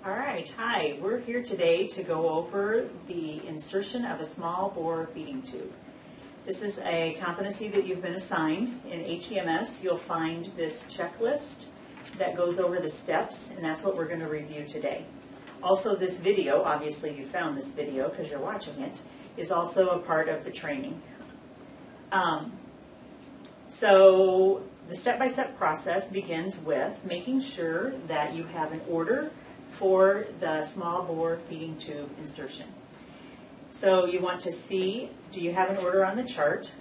All right, hi. We're here today to go over the insertion of a small bore feeding tube. This is a competency that you've been assigned. In HEMS, you'll find this checklist that goes over the steps, and that's what we're going to review today. Also, this video, obviously you found this video because you're watching it, is also a part of the training. So the step-by-step process begins with making sure that you have an order for the small bore feeding tube insertion. So you want to see, do you have an order on the chart?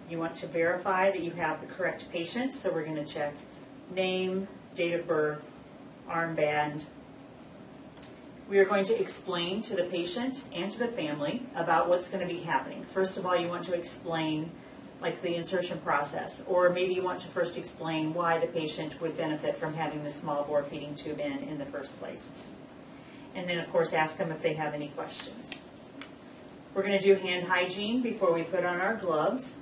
You want to verify that you have the correct patient, so we're going to check name, date of birth, armband. We are going to explain to the patient and to the family about what's going to be happening. First of all, you want to explain like the insertion process, or maybe you want to first explain why the patient would benefit from having the small bore feeding tube in the first place. And then, of course, ask them if they have any questions. We're going to do hand hygiene before we put on our gloves.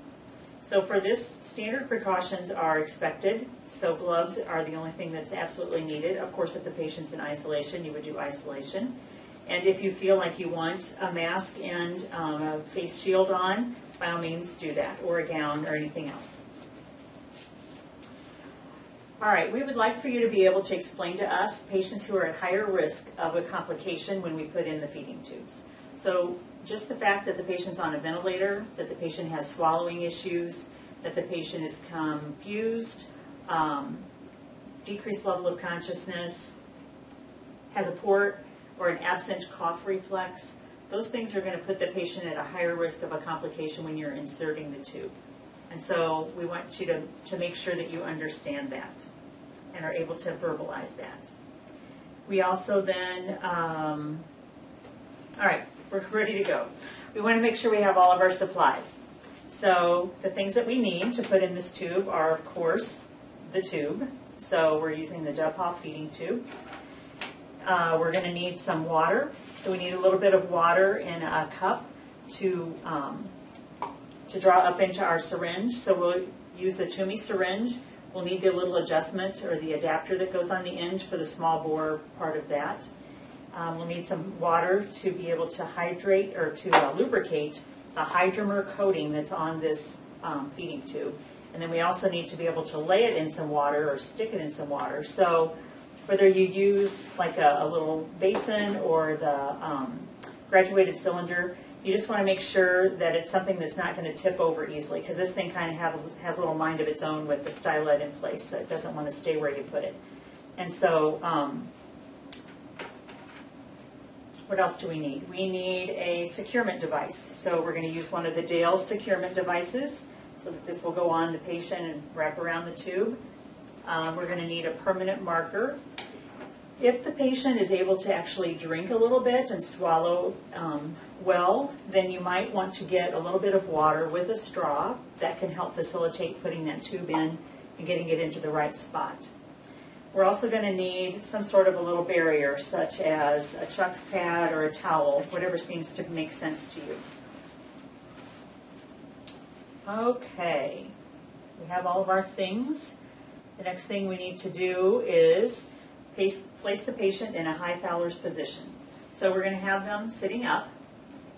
So for this, standard precautions are expected. So gloves are the only thing that's absolutely needed. Of course, if the patient's in isolation, you would do isolation. And if you feel like you want a mask and a face shield on, by all means do that, or a gown or anything else. All right, we would like for you to be able to explain to us patients who are at higher risk of a complication when we put in the feeding tubes. So just the fact that the patient's on a ventilator, that the patient has swallowing issues, that the patient is confused, decreased level of consciousness, has a port or an absent cough reflex, those things are going to put the patient at a higher risk of a complication when you're inserting the tube. And so we want you to make sure that you understand that and are able to verbalize that. We also then, all right, we're ready to go. We want to make sure we have all of our supplies. So the things that we need to put in this tube are, of course, the tube. So we're using the Dove feeding tube. We're going to need some water. So we need a little bit of water in a cup to draw up into our syringe. So we'll use the Toomey syringe. We'll need the little adjustment or the adapter that goes on the end for the small bore part of that. We'll need some water to be able to hydrate or to lubricate the hydromer coating that's on this feeding tube. And then we also need to be able to lay it in some water or stick it in some water. So whether you use like a little basin or the graduated cylinder, you just want to make sure that it's something that's not going to tip over easily, because this thing kind of has a little mind of its own with the stylet in place, so it doesn't want to stay where you put it. And so what else do we need? We need a securement device. So we're going to use one of the Dale securement devices so that this will go on the patient and wrap around the tube. We're going to need a permanent marker. If the patient is able to actually drink a little bit and swallow well, then you might want to get a little bit of water with a straw. That can help facilitate putting that tube in and getting it into the right spot. We're also going to need some sort of a little barrier, such as a Chuck's pad or a towel, whatever seems to make sense to you. Okay, we have all of our things. The next thing we need to do is place the patient in a high Fowler's position. So we're going to have them sitting up,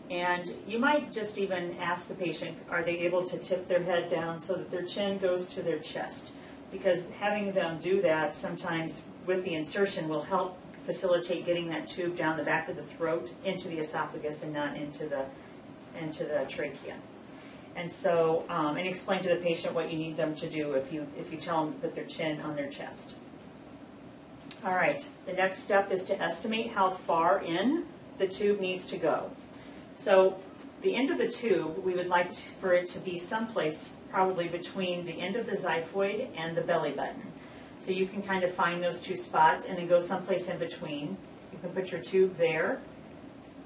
and you might just even ask the patient, are they able to tip their head down so that their chin goes to their chest? Because having them do that sometimes with the insertion will help facilitate getting that tube down the back of the throat into the esophagus and not into the trachea. And so, and explain to the patient what you need them to do if you tell them to put their chin on their chest. All right, the next step is to estimate how far in the tube needs to go. So the end of the tube, we would like for it to be someplace probably between the end of the xiphoid and the belly button. So you can kind of find those two spots and then go someplace in between. You can put your tube there,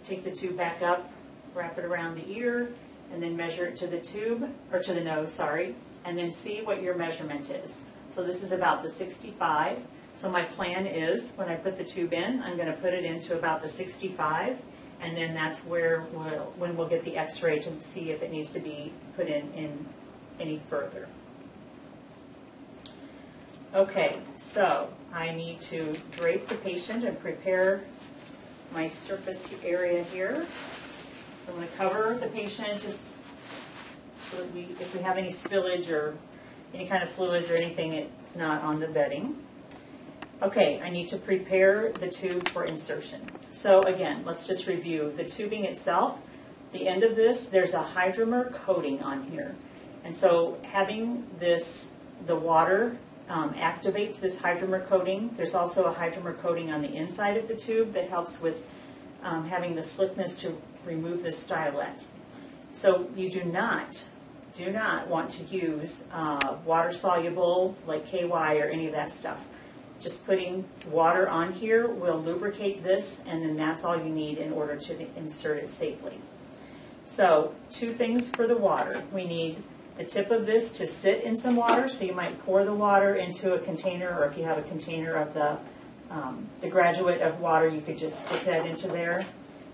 take the tube back up, wrap it around the ear, and then measure it to the tube, or to the nose, sorry, and then see what your measurement is. So this is about the 65. So my plan is, when I put the tube in, I'm going to put it into about the 65, and then that's where when we'll get the x-ray to see if it needs to be put in any further. Okay, so I need to drape the patient and prepare my surface area here. I'm going to cover the patient just so that if we have any spillage or any kind of fluids or anything, it's not on the bedding. Okay, I need to prepare the tube for insertion. So again, let's just review. The tubing itself, the end of this, there's a hydromer coating on here. And so having the water activates this hydromer coating. There's also a hydromer coating on the inside of the tube that helps with having the slickness to remove this stylet. So you do not want to use water-soluble like KY or any of that stuff. Just putting water on here will lubricate this, and then that's all you need in order to insert it safely. So 2 things for the water. We need the tip of this to sit in some water, so you might pour the water into a container, or if you have a container of the graduate of water, you could just stick that into there.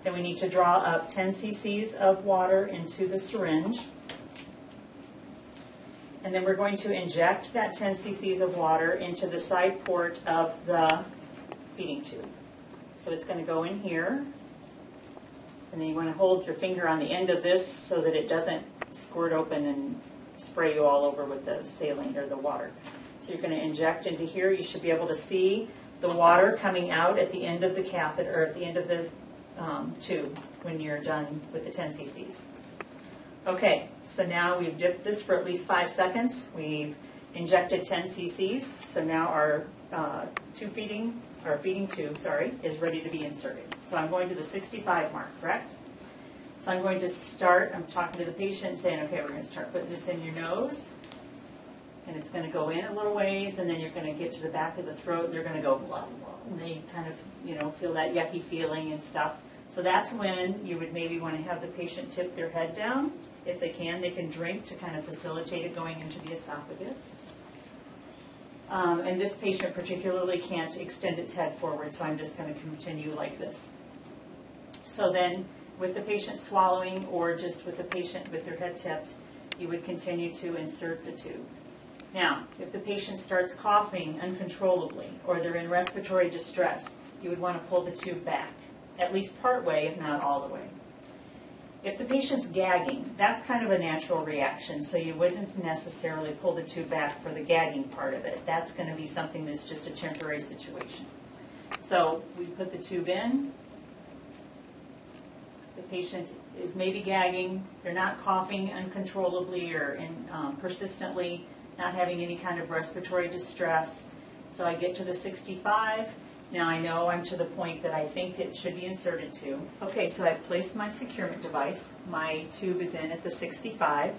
Then we need to draw up 10 cc's of water into the syringe. And then we're going to inject that 10 cc's of water into the side port of the feeding tube. So it's going to go in here. And then you want to hold your finger on the end of this so that it doesn't squirt open and spray you all over with the saline or the water. So you're going to inject into here. You should be able to see the water coming out at the end of the catheter, or at the end of the tube when you're done with the 10 cc's. Okay, so now we've dipped this for at least 5 seconds. We've injected 10 cc's. So now our feeding tube, is ready to be inserted. So I'm going to the 65 mark, correct? So I'm going to start, I'm talking to the patient saying, okay, we're going to start putting this in your nose. And it's going to go in a little ways, and then you're going to get to the back of the throat, and they're going to go blah, blah, and they kind of, feel that yucky feeling and stuff. So that's when you would maybe want to have the patient tip their head down. If they can drink to kind of facilitate it going into the esophagus. And this patient particularly can't extend its head forward, so I'm just going to continue like this. So then, with the patient swallowing, or just with the patient with their head tipped, you would continue to insert the tube. Now, if the patient starts coughing uncontrollably, or they're in respiratory distress, you would want to pull the tube back, at least part way, if not all the way. If the patient's gagging, that's kind of a natural reaction, so you wouldn't necessarily pull the tube back for the gagging part of it. That's going to be something that's just a temporary situation. So we put the tube in. The patient is maybe gagging. They're not coughing uncontrollably or persistently, not having any kind of respiratory distress. So I get to the 65. Now I know I'm to the point that I think it should be inserted to. Okay, so I've placed my securement device. My tube is in at the 65.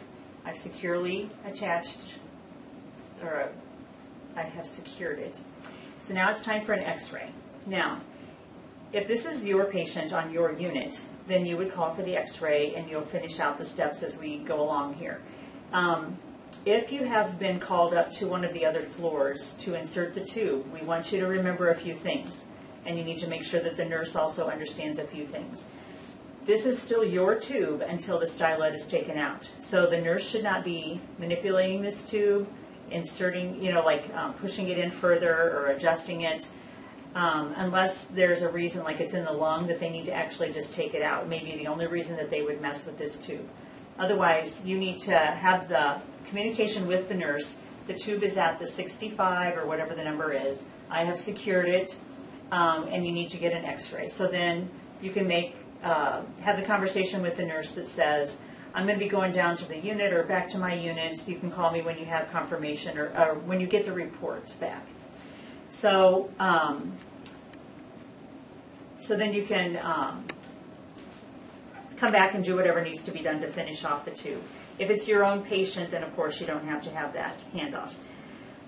I've securely attached, or I have secured it. So now it's time for an x-ray. Now, if this is your patient on your unit, then you would call for the x-ray and you'll finish out the steps as we go along here. If you have been called up to one of the other floors to insert the tube, we want you to remember a few things, and you need to make sure that the nurse also understands a few things. This is still your tube until the stylet is taken out. So the nurse should not be manipulating this tube, inserting, pushing it in further or adjusting it, unless there's a reason, like it's in the lung, that they need to actually just take it out. Maybe the only reason that they would mess with this tube. Otherwise, you need to have the communication with the nurse. The tube is at the 65 or whatever the number is. I have secured it, and you need to get an x-ray. So then you can have the conversation with the nurse that says, I'm going to be going down to the unit or back to my unit. You can call me when you have confirmation or when you get the reports back. So, so then you can come back and do whatever needs to be done to finish off the tube. If it's your own patient, then of course you don't have to have that handoff.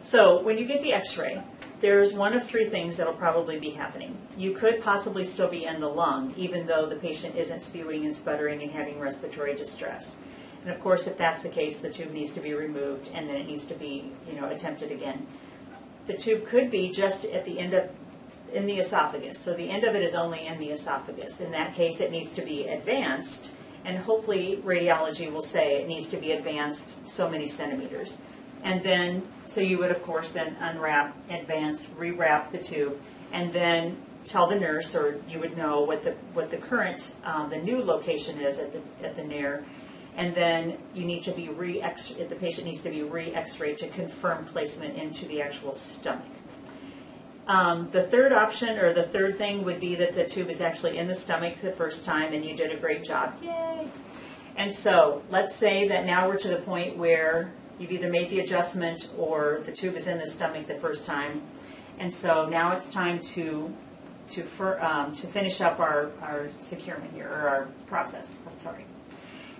So when you get the x-ray, there's one of three things that will probably be happening. You could possibly still be in the lung, even though the patient isn't spewing and sputtering and having respiratory distress. And of course, if that's the case, the tube needs to be removed and then it needs to be, attempted again. The tube could be just at the end in the esophagus. So the end of it is only in the esophagus. In that case, it needs to be advanced, and hopefully radiology will say it needs to be advanced so many centimeters. And then, so you would, of course, then unwrap, advance, rewrap the tube, and then tell the nurse, or you would know what the current, the new location is at the nair. And then you need to be the patient needs to be re-x-rayed to confirm placement into the actual stomach. The third option, or the third thing, would be that the tube is actually in the stomach the first time, and you did a great job. Yay! And so let's say that now we're to the point where you've either made the adjustment or the tube is in the stomach the first time. And so now it's time to finish up our securement here, or our process. Sorry.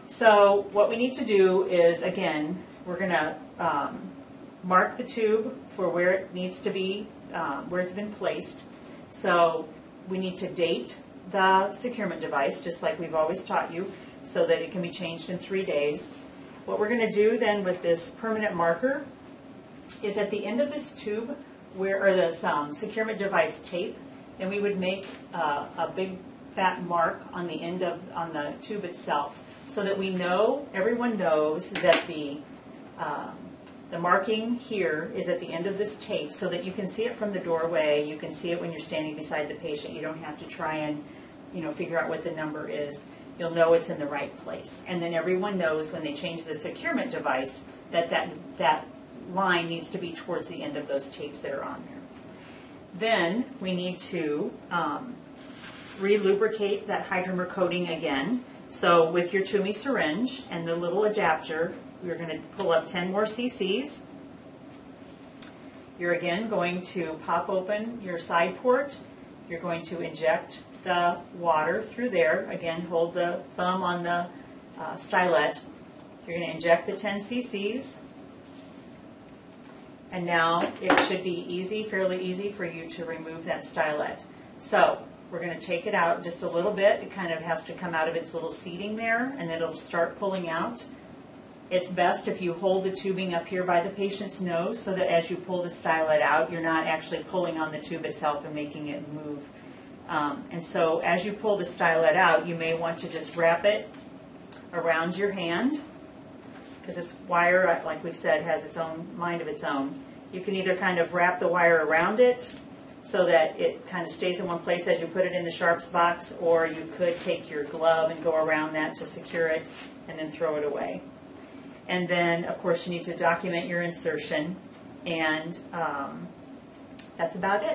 So what we need to do is, again, we're going to mark the tube for where it needs to be, where it's been placed. So we need to date the securement device, just like we've always taught you, so that it can be changed in 3 days. What we're going to do then with this permanent marker is at the end of this tube, or this securement device tape, and we would make a big fat mark on the end on the tube itself, so that we know, everyone knows that the marking here is at the end of this tape, so that you can see it from the doorway, you can see it when you're standing beside the patient. You don't have to try and figure out what the number is. You'll know it's in the right place. And then everyone knows when they change the securement device that line needs to be towards the end of those tapes that are on there. Then we need to re-lubricate that hydromer coating again. So with your Toomey syringe and the little adapter, we're going to pull up 10 more cc's. You're again going to pop open your side port. You're going to inject the water through there. Again, hold the thumb on the stylet. You're going to inject the 10 cc's. And now it should be easy, fairly easy for you to remove that stylet. So we're going to take it out just a little bit. It kind of has to come out of its little seating there, and then it'll start pulling out. It's best if you hold the tubing up here by the patient's nose, so that as you pull the stylet out, you're not actually pulling on the tube itself and making it move. And so as you pull the stylet out, you may want to just wrap it around your hand, because this wire, like we've said, has its own mind of its own. You can either kind of wrap the wire around it so that it kind of stays in one place as you put it in the sharps box, or you could take your glove and go around that to secure it and then throw it away. And then, of course, you need to document your insertion, and that's about it.